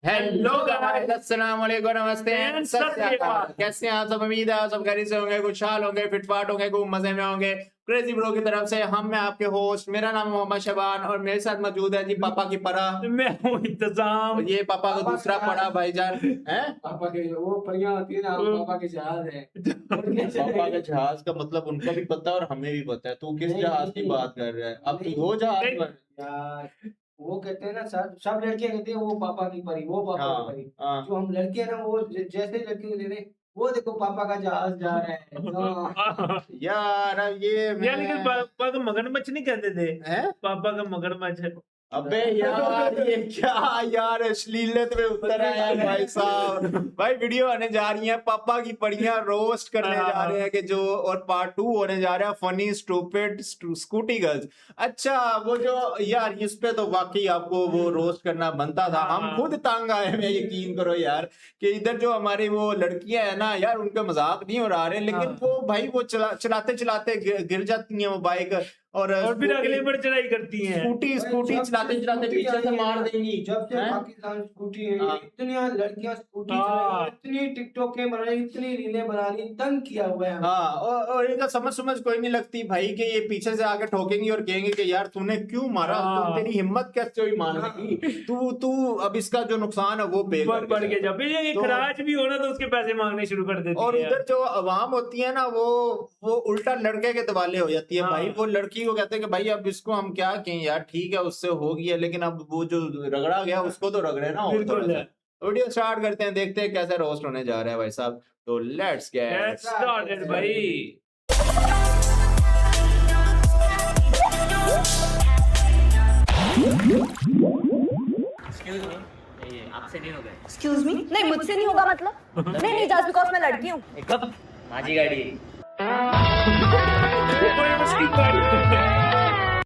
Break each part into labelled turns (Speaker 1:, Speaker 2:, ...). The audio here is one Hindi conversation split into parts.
Speaker 1: हेलो गाइस, अस्सलाम वालेकुम, नमस्ते, सत श्री अकाल। कैसे हैं आप सब? उम्मीद है आप सब खैरियत से होंगे, खुशहाल होंगे, फिटफाट होंगे, खूब मजे में होंगे। क्रेजी ब्रो की तरफ से मैं आपके होस्ट, मेरा नाम मोहम्मद शबान और मेरे साथ मौजूद है जी पापा की परा।
Speaker 2: मैं हूँ इंतजाम।
Speaker 1: ये पापा का दूसरा परा भाईजान है।
Speaker 3: पापा के वो परियां होती है ना, पापा के जहाज है।
Speaker 1: पापा के जहाज का मतलब उनको भी पता है और हमें भी पता है। तू किस जहाज की बात कर रहा है? अब तू हो जहाज पर
Speaker 3: यार वो कहते हैं ना, सब लड़कियां कहती हैं वो पापा की परी, वो पापा की परी। जो हम लड़के हैं ना, वो जैसे लड़के को ले रहे, वो देखो पापा का जहाज जा रहा है।
Speaker 1: यार अब
Speaker 2: लेकिन पापा का मगरमच्छ नहीं कहते थे? पापा का मगरमच्छ।
Speaker 1: अबे यार ये क्या यार अश्लीलत में उतर आया है भाई साहब। भाई वीडियो आने जा रही है, पापा की पढ़ियां रोस्ट करने जा रहे हैं कि जो, और पार्ट 2 होने जा रहा है फनी स्टूपिड स्कूटी गर्ल्स। अच्छा वो जो यार इस पे तो वाकई आपको वो रोस्ट करना बनता था। हम खुद तंग आए हैं, यकीन करो यार, कि इधर जो हमारी वो लड़कियां है ना यार, उनके मजाक नहीं उड़ा रहे, लेकिन वो भाई वो चलाते चलाते गिर जाती हैं वो बाइक और
Speaker 2: फिर अगले पर चढ़ाई करती हैं।
Speaker 1: स्कूटी चलाते चलाते पीछे से मार देंगी।
Speaker 3: जब से पाकिस्तान स्कूटी है, इतनी लड़कियां स्कूटी चला रही, इतनी टिकटॉकें बना रही, इतनी रीलें बना रही, तंग किया हुआ है।
Speaker 1: हाँ, और इनका समझ कोई नहीं लगती भाई कि ये पीछे से आके ठोकेंगी और कहेंगे कि यार तूने क्यों मारा, तेरी हिम्मत कैसे हुई मारने की, तू अब इसका जो नुकसान है वो पे
Speaker 2: बढ़ के जब ये खराज भी हो ना तो उसके पैसे मांगने शुरू कर देती है।
Speaker 1: और उधर जो अवाम होती है ना, वो उल्टा लड़के के दवाले हो जाती है। भाई वो लड़की को कहते हैं कि भाई अब इसको हम क्या कहें यार, ठीक है उससे हो गया, लेकिन अब वो जो रगड़ा गया उसको तो रगड़े ना। वीडियो स्टार्ट करते हैं, देखते हैं कैसे रोस्ट होने जा रहा है भाई साहब। तो लेट्स गेट
Speaker 2: स्टार्टेड भाई।
Speaker 4: आपसे नहीं होगा।
Speaker 5: एक्सक्यूज मी, नहीं मुझसे नहीं होगा मतलब नहीं जस्ट बिकॉज मैं लड़की हूँ।
Speaker 4: कब माझी गाड़ी है।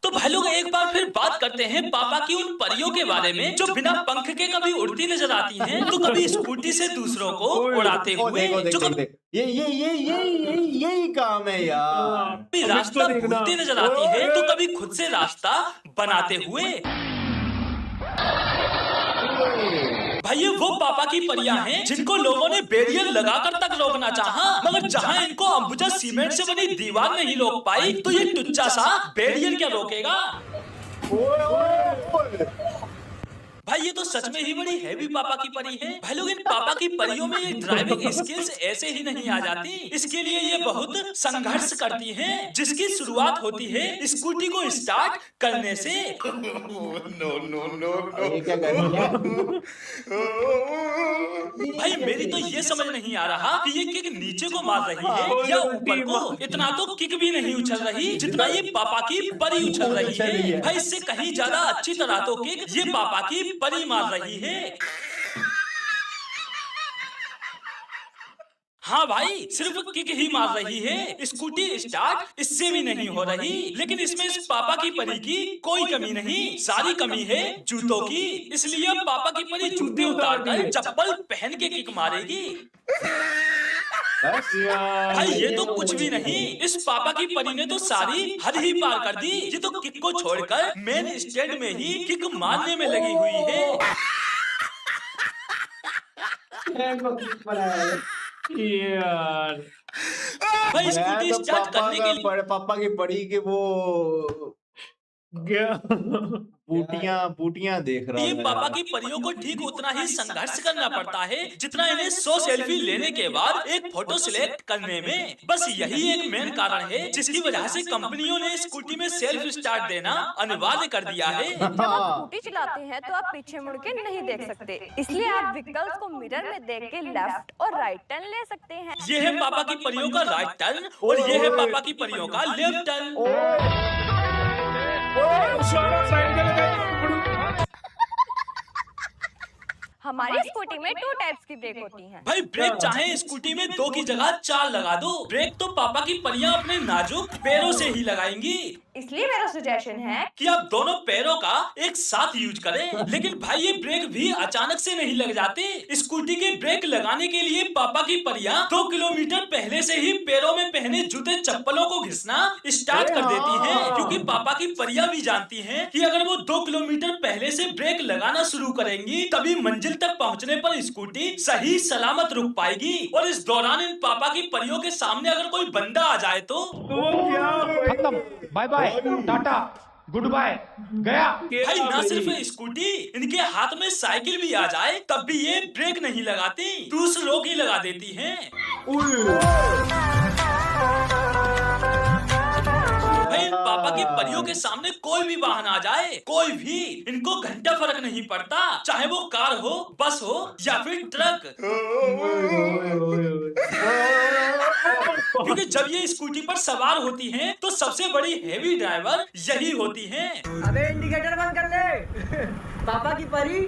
Speaker 6: तो भाई लोग एक बार फिर बात करते हैं पापा की उन परियों के बारे में जो बिना पंख के कभी उड़ती नजर आती हैं, तो कभी स्कूटी से दूसरों को उड़ाते हुए, जो कभी
Speaker 1: यही काम है यार,
Speaker 6: रास्ता भूलती नजर आती है, तो कभी खुद से रास्ता बनाते हुए। भाई ये वो पापा की परियां हैं जिनको लोगों ने बैरियर लगाकर तक रोकना चाहा, मगर जहां इनको अंबुजा सीमेंट से बनी दीवार नहीं रोक पाई, तो ये टुच्चा सा बैरियर क्या रोकेगा। भाई ये तो सच में ही बड़ी हैवी पापा की परी है। भाई लोग इन पापा की परियों में ये ड्राइविंग स्किल्स ऐसे ही नहीं आ जाती, इसके लिए ये बहुत संघर्ष करती हैं, जिसकी शुरुआत होती है स्कूटी को स्टार्ट करने से। भाई मेरी तो ये समझ नहीं आ रहा कि ये किक नीचे को मार रही है या ऊपर को। इतना तो किक भी नहीं उछल रही जितना ये पापा की परी उछल रही है। भाई इससे कहीं ज्यादा अच्छी तरह तो किक ये पापा की परी मार रही है। हाँ भाई सिर्फ किक ही मार रही है, स्कूटी स्टार्ट इससे भी नहीं हो रही। लेकिन इसमें इस पापा की परी की कोई कमी नहीं, सारी कमी है जूतों की। इसलिए अब पापा की परी जूते उतारकर चप्पल पहन के किक मारेगी। भाई ये तो कुछ भी नहीं, इस पापा की परी ने तो सारी हद ही पार कर दी। ये तो किक को छोड़कर मेन स्टैंड में ही किक मारने में लगी हुई है।
Speaker 2: यार
Speaker 6: भाई स्कूटी स्टार्ट करने के लिए
Speaker 1: पापा की पड़ी के वो बूटियां देख रहा
Speaker 6: ये पापा की परियों को ठीक उतना ही संघर्ष करना पड़ता है जितना इन्हें 100 सेल्फी लेने के बाद एक फोटो सिलेक्ट करने में। बस यही एक मेन कारण है जिसकी वजह से कंपनियों ने स्कूटी में सेल्फ स्टार्ट देना अनिवार्य कर दिया है।
Speaker 5: जब आप स्कूटी चलाते हैं तो आप पीछे मुड़ के नहीं देख सकते, इसलिए आप व्हीकल्स को मिरर में देख के लेफ्ट और राइट टर्न ले सकते हैं।
Speaker 6: ये है पापा की परियों का राइट टर्न और ये है पापा की परियों का लेफ्ट टर्न।
Speaker 5: हमारी स्कूटी में 2 टाइप्स की ब्रेक होती हैं।
Speaker 6: भाई ब्रेक चाहे स्कूटी में 2 की जगह 4 लगा दो। ब्रेक तो पापा की परियां अपने नाजुक पैरों से ही लगाएंगी,
Speaker 5: इसलिए मेरा सजेशन है
Speaker 6: कि आप दोनों पैरों का एक साथ यूज करें। लेकिन भाई ये ब्रेक भी अचानक से नहीं लग जाते। स्कूटी के ब्रेक लगाने के लिए पापा की परियां 2 किलोमीटर पहले से ही पैरों में पहने जूते चप्पलों को घिसना स्टार्ट कर देती हैं, क्योंकि पापा की परियां भी जानती हैं कि अगर वो 2 किलोमीटर पहले से ब्रेक लगाना शुरू करेंगी तभी मंजिल मंजिल तक पहुंचने पर स्कूटी सही सलामत रुक पाएगी। और इस दौरान इन पापा की परियों के सामने अगर कोई बंदा आ जाए तो
Speaker 2: वो क्या
Speaker 7: खत्म, bye bye, tata, goodbye, गया।
Speaker 6: भाई ना सिर्फ स्कूटी, इनके हाथ में साइकिल भी आ जाए तब भी ये ब्रेक नहीं लगाती, दूसरों की लगा देती हैं। भाई इन पापा की परियों के सामने कोई भी वाहन आ जाए, कोई भी, इनको घंटा फर्क नहीं पड़ता, चाहे वो कार हो, बस हो या फिर ट्रक। क्योंकि जब ये स्कूटी पर सवार होती हैं, तो सबसे बड़ी हेवी ड्राइवर यही होती हैं।
Speaker 3: अबे इंडिकेटर बंद कर ले। पापा की परी।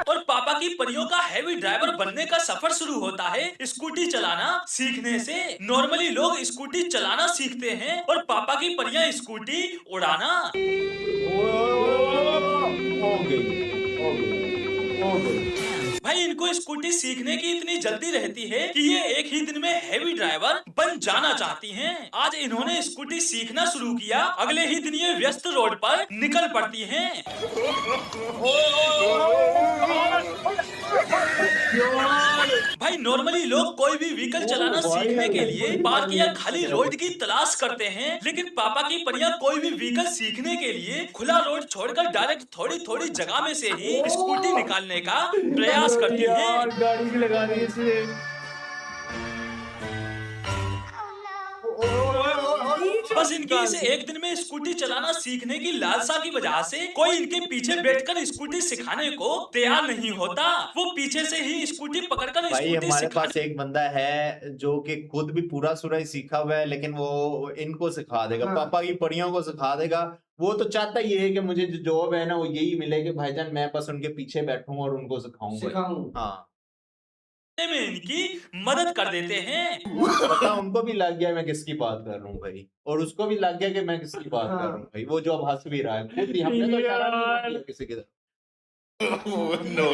Speaker 6: और पापा की परियों का हेवी ड्राइवर बनने का सफर शुरू होता है स्कूटी चलाना सीखने से। नॉर्मली लोग स्कूटी चलाना सीखते हैं और पापा की परियां स्कूटी उड़ाना। भाई इनको स्कूटी सीखने की इतनी जल्दी रहती है कि ये एक ही दिन में हेवी ड्राइवर बन जाना चाहती हैं। आज इन्होंने स्कूटी सीखना शुरू किया, अगले ही दिन ये व्यस्त रोड पर निकल पड़ती हैं। भाई नॉर्मली लोग कोई भी व्हीकल चलाना सीखने के लिए पार्क या खाली रोड की तलाश करते हैं, लेकिन पापा की परियां कोई भी व्हीकल सीखने के लिए खुला रोड छोड़कर डायरेक्ट थोड़ी थोड़ी जगह में से ही स्कूटी निकालने का प्रयास करती हैं।
Speaker 2: गाड़ी की लगा दी इसलिए।
Speaker 6: बस इनकी इस एक दिन में स्कूटी चलाना सीखने की लालसा की वजह से कोई इनके पीछे बैठकर स्कूटी सिखाने को तैयार नहीं होता। वो पीछे से ही स्कूटी पकड़कर
Speaker 1: भाई
Speaker 6: स्कूटी
Speaker 1: हमारे
Speaker 6: सिखा।
Speaker 1: पास एक बंदा है जो कि खुद भी पूरा सूरा ही सीखा हुआ है, लेकिन वो इनको सिखा देगा,
Speaker 3: हाँ।
Speaker 1: पापा की परियों को सिखा देगा। वो तो चाहता ही है कि मुझे जो जॉब है ना वो यही मिले कि भाईजान मैं बस उनके पीछे बैठूं और उनको सिखाऊं। हाँ,
Speaker 6: में इनकी मदद कर देते हैं।
Speaker 1: पता उनको भी लग गया मैं किसकी बात कर रहा हूँ भाई, और उसको भी लग गया कि मैं किसकी बात कर रहा हूँ भाई। वो जो अब हंस भी रहा है खुद ही, हमने तो इशारा नहीं किया किसी की तरफ। नो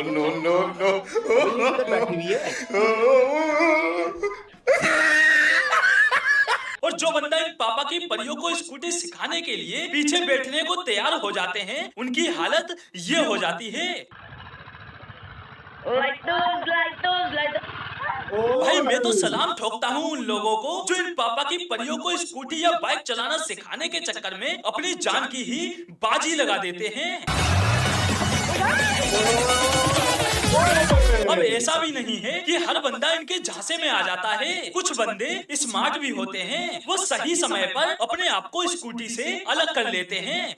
Speaker 1: बैठी हुई है।
Speaker 6: और जो बंदा इन पापा की परियों को स्कूटी सिखाने के लिए पीछे बैठने को तैयार हो जाते हैं, उनकी हालत ये हो जाती है। भाई मैं तो सलाम ठोकता हूँ उन लोगों को जो इन पापा की परियों को स्कूटी या बाइक चलाना सिखाने के चक्कर में अपनी जान की ही बाजी लगा देते हैं। अब ऐसा भी नहीं है कि हर बंदा इनके झांसे में आ जाता है। कुछ बंदे स्मार्ट भी होते हैं, वो सही समय पर अपने आप को स्कूटी से अलग कर लेते हैं।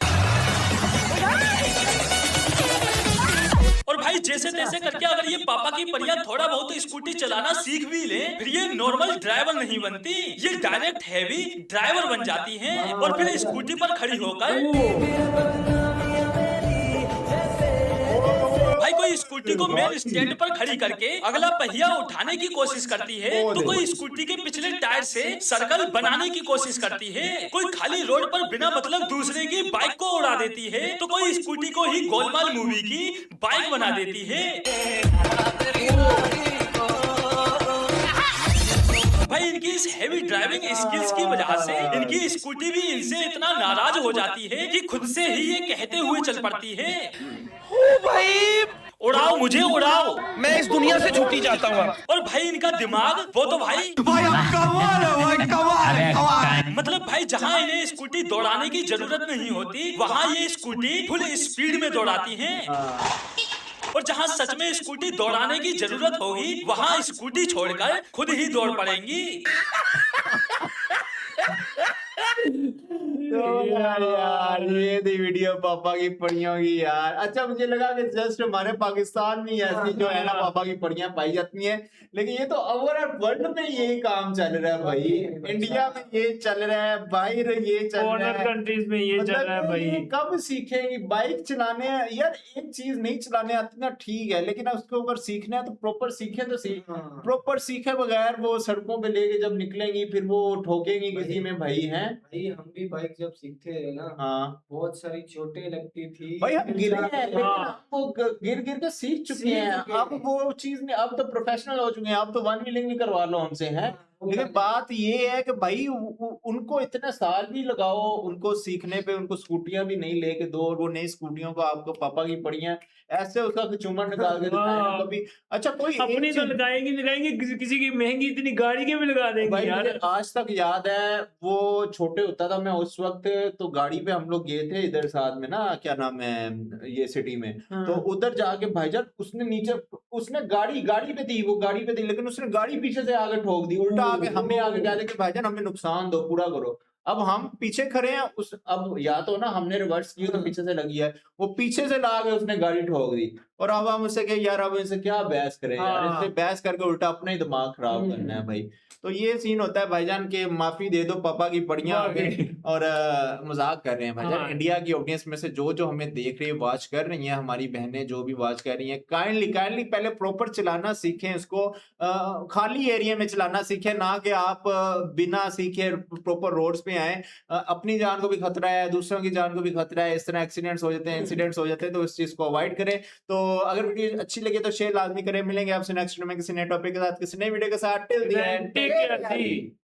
Speaker 6: और भाई जैसे तैसे करके अगर ये पापा की परियां थोड़ा बहुत स्कूटी चलाना सीख भी ले, फिर ये नॉर्मल ड्राइवर नहीं बनती, ये डायरेक्ट हैवी ड्राइवर बन जाती हैं। और फिर स्कूटी पर खड़ी होकर भाई कोई स्कूटी को मेन स्टैंड पर खड़ी करके अगला पहिया उठाने की कोशिश करती है, तो कोई स्कूटी के पिछले टायर से सर्कल बनाने की कोशिश करती है, कोई खाली रोड पर बिना मतलब दूसरे की बाइक को उड़ा देती है, तो कोई स्कूटी को ही गोलमाल मूवी की बाइक बना देती है। भाई इनकी इस हेवी ड्राइविंग स्किल्स की वजह से इनकी स्कूटी भी इनसे इतना नाराज हो जाती है कि खुद से ही ये कहते हुए चल पड़ती है,
Speaker 7: ओ भाई,
Speaker 6: उड़ाओ मुझे उड़ाओ,
Speaker 7: मैं इस दुनिया से छूटी जाता हूँ।
Speaker 6: और भाई इनका दिमाग वो तो भाई मतलब भाई जहाँ इन्हें स्कूटी दौड़ाने की जरूरत नहीं होती, वहाँ ये स्कूटी फुल स्पीड में दौड़ाती हैं। और जहाँ सच में स्कूटी दौड़ाने की जरूरत होगी, वहाँ स्कूटी छोड़कर खुद ही दौड़ पड़ेंगी।
Speaker 1: यार ये थी वीडियो पापा की परियों की यार। अच्छा मुझे लगा कि जस्ट हमारे पाकिस्तान में ऐसी जो है ना पापा की परियां पाई जाती हैं, लेकिन ये तो ओवरऑल वर्ल्ड में यही काम चल रहा है भाई। इंडिया में ये चल रहा है, बाहर ये चल रहा है,
Speaker 2: कंट्रीज में ये चल रहा है भाई।
Speaker 1: ये कब सीखेंगे बाइक चलाने? यार एक चीज नहीं चलाने आती ना ठीक है, लेकिन उसके ऊपर सीखना है तो प्रॉपर सीखे तो प्रॉपर सीखे बगैर वो सड़कों पे लेके जब निकलेंगी फिर वो ठोकेंगी किसी में भाई हैं।
Speaker 3: भाई हम भी बाइक जब सीखते थे ना,
Speaker 1: हाँ
Speaker 3: बहुत सारी चोटें लगती थी
Speaker 1: भाई हम गिरे हैं, लेकिन अब वो गिर गिर के सीख चुके हैं। अब वो चीज नहीं, अब तो प्रोफेशनल हो चुके हैं, अब तो वन व्हीलिंग भी करवा लो हमसे है। लेकिन बात ये है कि भाई उनको इतने साल भी लगाओ उनको सीखने पे, उनको स्कूटियां भी नहीं लेके दो और वो नई स्कूटियों को आपको पापा की पड़ी हैं, ऐसे उसका चुम्बन निकाल के दिखाएं कभी। अच्छा कोई
Speaker 2: अपनी तो लगाएंगे किसी की महंगी इतनी गाड़ी के भी लगा देंगे
Speaker 1: भाई
Speaker 2: यार।
Speaker 1: मुझे आज तक याद है, वो छोटे होता था मैं उस वक्त, तो गाड़ी पे हम लोग गए थे इधर साथ में ना, क्या नाम है ये सिटी में, तो उधर जाके भाईजान उसने नीचे, उसने गाड़ी पे दी, वो गाड़ी पे दी, लेकिन उसने गाड़ी पीछे से आगे ठोक दी, उल्टा आके हमें आगे कह दे कि भाईजान हमें नुकसान दो, पूरा करो। अब हम पीछे खड़े हैं उस, अब या तो ना हमने रिवर्स की तो पीछे से लगी है, वो पीछे से ला के उसने गाड़ी ठोक दी, और अब हम उससे कहे यार अब इससे क्या बहस करें यार, इससे बहस करके उल्टा अपना ही दिमाग खराब करना है भाई। तो ये सीन होता है भाईजान के, माफी दे दो पापा की पड़ियां और मजाक कर रहे हैं भाईजान। इंडिया की ऑडियंस में से जो हमें देख रही है, वॉच कर रही हैं, हमारी बहनें जो भी वॉच कर रही हैं, काइंडली पहले प्रॉपर चलाना सीखें इसको, खाली एरिया में चलाना सीखें, ना कि आप बिना सीखे प्रॉपर रोड्स पे आए। अपनी जान को भी खतरा है, दूसरों की जान को भी खतरा है, इस तरह एक्सीडेंट्स हो जाते हैं, इंसिडेंट्स हो जाते हैं, तो इस चीज को अवॉइड करें। तो अगर वीडियो अच्छी लगे तो शेयर लाजमी करें। मिलेंगे आपसे नेक्स्ट वीडियो में किसी नए टॉपिक के साथ, किसी नए वीडियो के साथ। Till the end take care.